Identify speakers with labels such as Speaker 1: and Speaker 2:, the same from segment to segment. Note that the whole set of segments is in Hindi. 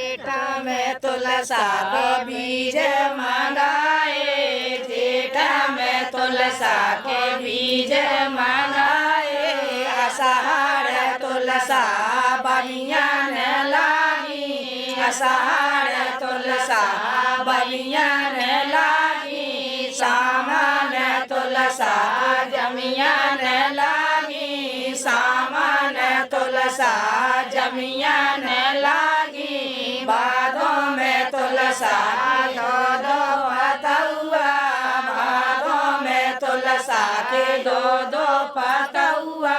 Speaker 1: जेठ में तुलसा के बीज मंगाए, जेठ में तुलसा के बीज मंगाए, आषाढ़ तुलसा बलियान लागी, आषाढ़ तुलसा बलियान लागी, सामान तुलसा जमियान लागी, सामान तुलसा जमियान लागी, भादों में तुलसा दो दो पतुआ, भादों में तुलसा के दो दो पतुआ,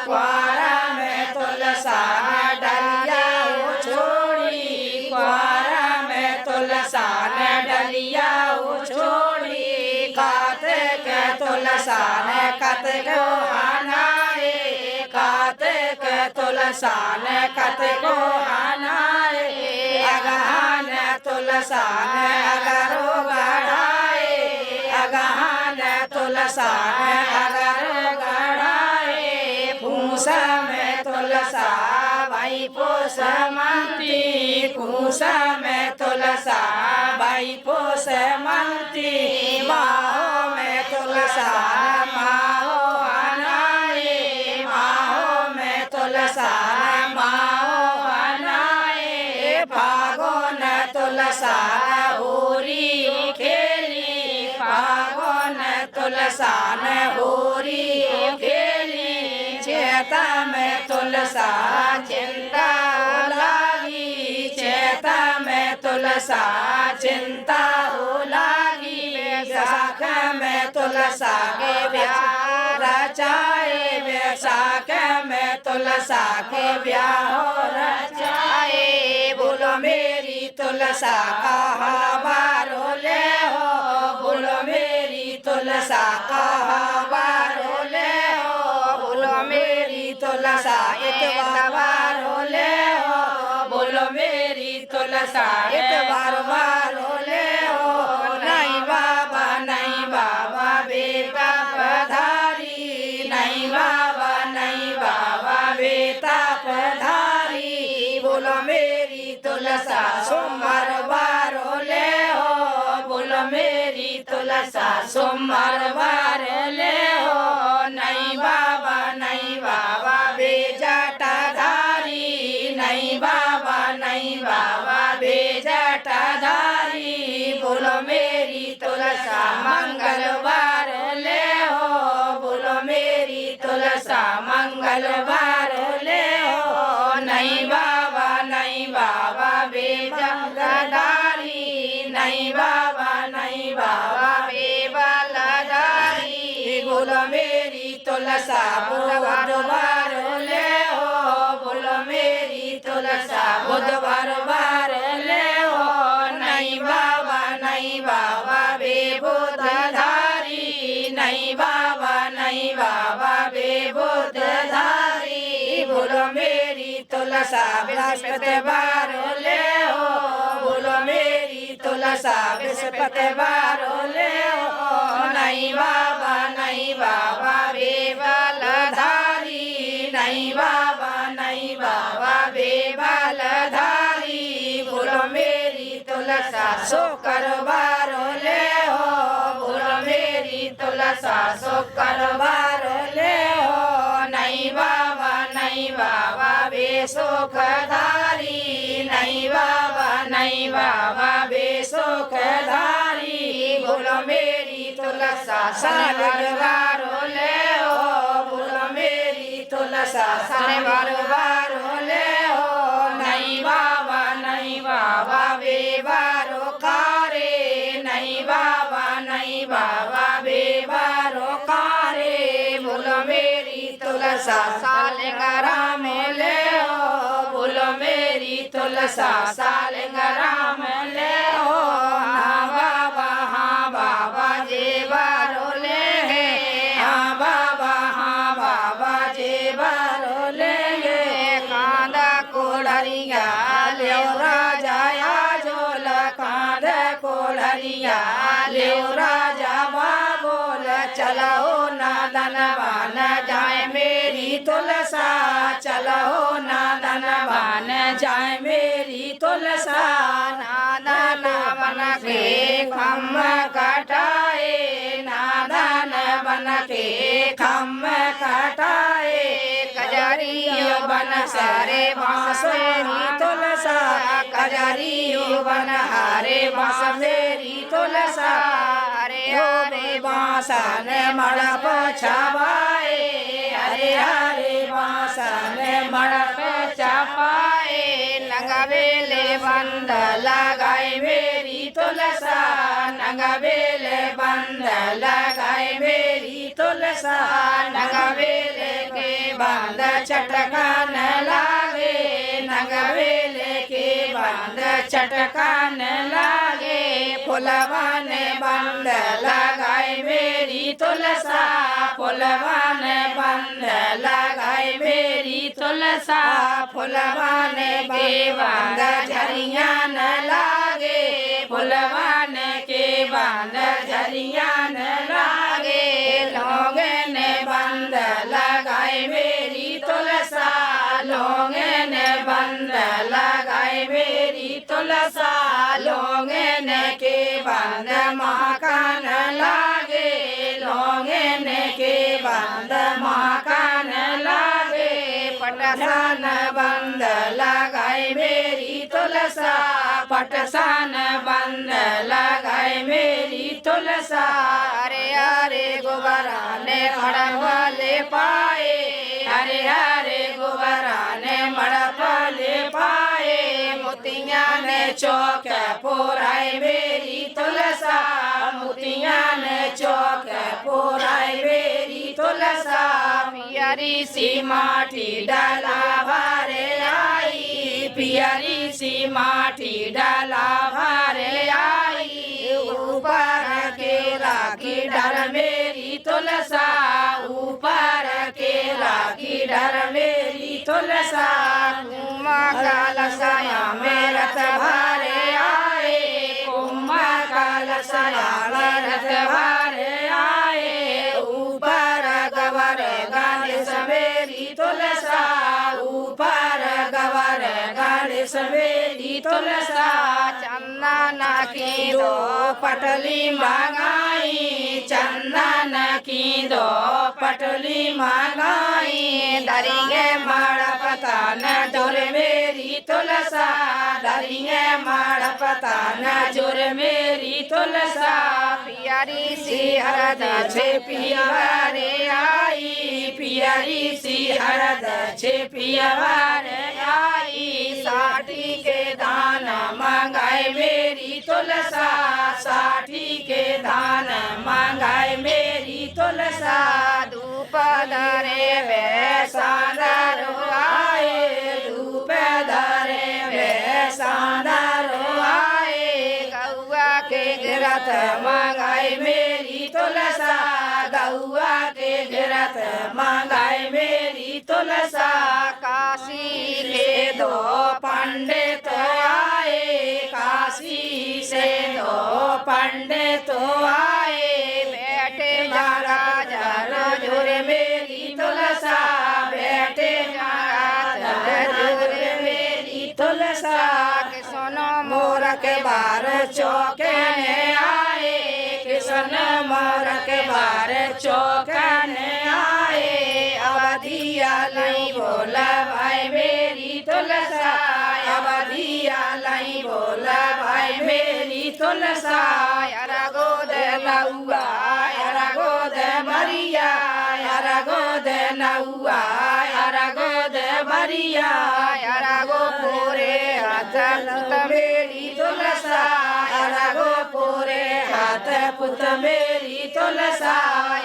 Speaker 1: क्वारा में तुलसा डलिया छोड़ी, क्वारा में तुलसा ने डलिया छोड़ी, कार्तिक तुलसा ने कार्तिक हनाए, कार्तिक तुलसा ने कार्तिक हनाए, अगहन तुलसा ने अगरो गढ़ाए, अगहन तुलसा ने अगरो गढ़ाए, पूस में तुलसा भाई पोस मंती, पूस में तुलसा भाई पोस मंती, माहो में तुलसा माहो हनाए, माहो में तुलसा माहो हनाए, फागुन तुलसा होरी खेली, फागुन तुलसा ने होरी खेली, चेता में तुलसा चिंता लागी, चेता में तुलसा चिंता हो लागी, वैशाख में तुलसा के ब्याह रचाए, वैशाख में तुलसा के ब्याह रचाए, बोलो मेरी तुलसा कहाँ बारो ले हो, बोलो मेरी तुलसा कहाँ बारो ले हो, बोलो मेरी तुलसा इतवारो ले हो, बोलो मेरी तुलसा इतवारो ले हो, नहीं बाबा बेटा पधारी, नहीं बाबा बेटा पधारी, बोलो मेरी तुलसा सोमवार बारो ले हो, बोलो मेरी तुलसा सोमवार बार ले हो, नहीं बाबा बेजटाधारी, नहीं बाबा बेजटाधारी, बोलो मेरी तुलसा मंगलवार ले हो, बोलो मेरी तुलसा मंगलवार ले हो, नहीं बाबा बेजटाधारी, नहीं बाबा बेबलधारी, बोलो मेरी तुलसा बुधवार ले हो, बोलो मेरी तुलसा बुधवार ले हो, नहीं बाबा बेबुधधारी, नहीं बाबा बेबुधधारी, बोलो मेरी तुलसा बृहस्पतिवार ले हो, बोलो मेरी तुलसा बृहस्पतिवार ले हो, नहीं बाबा बेबलधारी, नहीं बाबा बेबलधारी, बोलो मेरी तुलसा शुक्रवार ले हो, बोलो मेरी तुलसा शुक्रवार ले हो, नहीं बाबा बेसुखधारी, नहीं बाबा बेसुखधारी, बोलो मेरी तुलसा शनिवार ले हो, बोलो मेरी तुलसा शनिवार ले हो, नहीं बाबा बेबारो कारे, नहीं बाबा बेबारो कारे, बोलो मेरी तुलसा सालिग्राम ले हो, बोलो मेरी तुलसा सालिग्राम ले हो, हाँ बाबा जेबारो ले, हाँ बाबा जेबारो ले, कांदा कोलरिया ले राजा झोल, कांदा कोलरिया ले राजा बाबोल चलो नादन बन जाए मेरी तुलसा चलो नादन बन जाए मेरी तुलसा नादन बन के खम कटाए नादन बन के खम कटाए कजरियो बन सारे बांस मेरी तुलसा कजरियो बन हारे बांस मेरी तुलसा हरे हरे बांसन मड़प छपाए हरे हरे बांसन मड़प छपाए नंगवेले बंद लगाए मेरी तुलसा नंगवेले बंद लगाए मेरी तुलसा नंगवेले के बंद चटकान लागे नंगवेले के बंद चटकान लागे फुलवान बंद लगाए मेरी तुलसा फुलवान बंद लगाए मेरी तुलसा फुलवान के बंद झरिया न लागे फुलवान के बंद झरिया न लागे लोगे ने बंद लगाए मेरी तुलसा लोगे ने बंद लगाए मेरी तुलसा लोगे ने के बंद महाकान लागे लोगे ने के बंद महाकान लागे पटसान बंद लगाए मेरी तुलसा पटसान बंद लगाए मेरी तुलसा हरे हरे गोबरा ने मड़वाले पाए हरे हरे गोबरा ने मड़वाले पाए मोतिया ने चौक पोराए मेरी तुलसा मोतिया ने चौक पोराए मेरी तुलसा पियरी सी माटी डाला भारे आई पियरी सी माटी डाला भारे आई ऊपर के राखी डर मेरी तुलसा ऊपर के राखी डर मेरी तुलसा कुम्मा कालसाया में रथ भारे आए कुम्मा कालसाया में रथ भारे आए ऊपर गवर गणेश मेरी तुलसा ऊपर गवर गणेश मेरी तुलसा चंदन की दो पटली मंगाई चंदन की दो पटली मंगाई दरिये मड़पता न जुर मेरी तुलसा दरिये मड़पता न जुर मेरी तुलसा पियरी सी हरद छे पियवारे आई पियरी सी हरद छे पियवारे आई साठी के दान मंगाए मेरी तुलसा साठी के दान मंगाए मेरी तुलसा धूप धरे वे सांदर आए धूप धरे वे सांदर आए गौआ के गिरत मंगाए मेरी तुलसा गौआ के गिरत मंगाए मेरी तुलसा काशी के दो पंडित आए काशी से दो पंडित आए बैठे महाराज जुर मेरी तुलसा बैठे महाराज जुर मेरी तुलसा किसनो मोर के बार चौकने आए किसन मोर के बार चौकने आए अवधिया लाई बोला भाई मेरी तुलसा अवधिया लाई बोला भाई मेरी तुलसा यारा गोद नौआ यारा गोद मरिया यारा गोद नौआ यारा गोद मरिया यारा गो पूरे हाथ पुत मेरी तुलसा यारा गो पूरे हाथ पुत मेरी तुलसा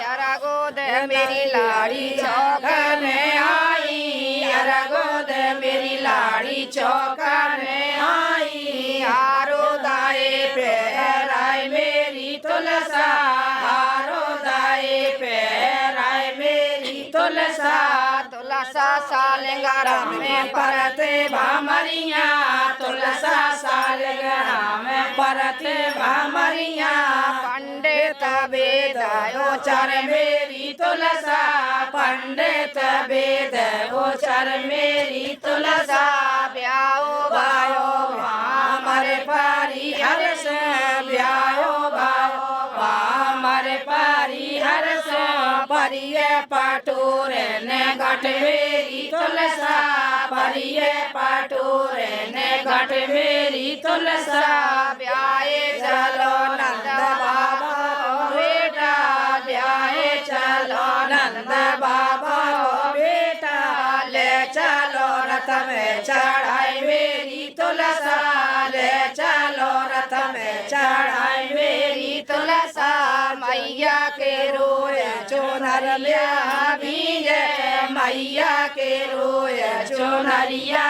Speaker 1: यारा गोद मेरी लाड़ी चौकने आई यारा गोद मेरी लाड़ी चौकने आई हारो दाए पैराए मेरी तुलसा हारो दाए पैराए मेरी तुलसा तुलसा सालंगारा में परते भामरिया तुलसा सालंगारा में परते भामरिया पंडे पंडित वेद उचार मेरी तुलसा पंडित वेद उचार मेरी तुलसा ब्याओ भायो हमारे पारी हर्ष ब्याओ भायो हमारे पारी हर्ष परिय पटोर ने घट मेरी तुलसा परिय पटोर ने घट मेरी तुलसा ब्याए चलो नंद बाबा बेटा ब्याए चलो नंद बाबा बेटा ले चलो रथ में चढ़ाई मेरी तुलसा ले चलो रथ में चढ़ाई मेरी तुलसा मैया के रोए चुनरिया भीजे मैया के रोए चुनरिया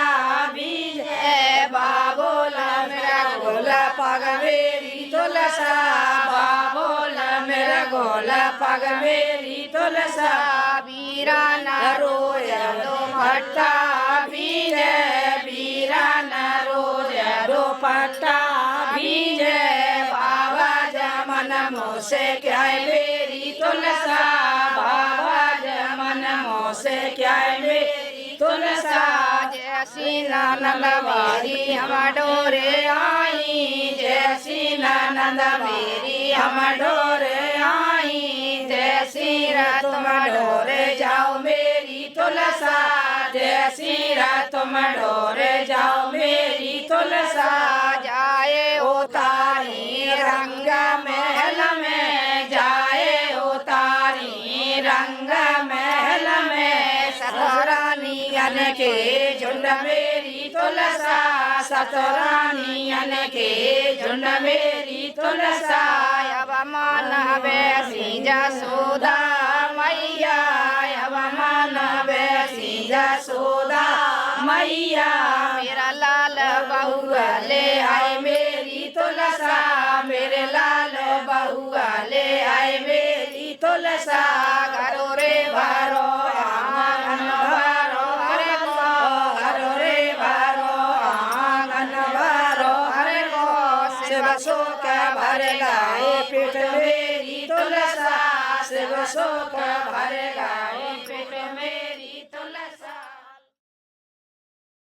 Speaker 1: भीजे बाबोला मेरा गोला पग मेरी तुलसा बाबोला मेरा गोला पग मेरी तुलसा वीरा न रोए दो भट्टा भीजे वीरा न रोए दो पट्टा भीजे बाबा जमन मोसे क्या मेरी तुलसा बाबा जमन मोसे क्या मेरी तुलसा जैसी नंद मेरी हम डोरे आई जैसी नंद मेरी हम डोरे आई जैसी तुम डोरे जाओ मेरी तुलसा जैसी तुम डोरे जाओ मेरी तुलसा जाए उतारी रंग महल में जाए उतारी रंग महल में सतरानियन के झुंड मेरी तुलसा सतरानियन के झुंड मेरी तुलसा अब मन बैसी जसोदा मैया अब मन बैसी जसोदा मैया मेरा लाल बहुआ ले आए मेरी तुलसा मेरे लाल बहुआ ले आए मेरी तुलसा घरो रे भारो आंगन भारो हरे को घरो रे भारो आंगन भारो हरे को शिव शोक भर गाए पीठ मेरी तुलसा शिव शोक भर गाए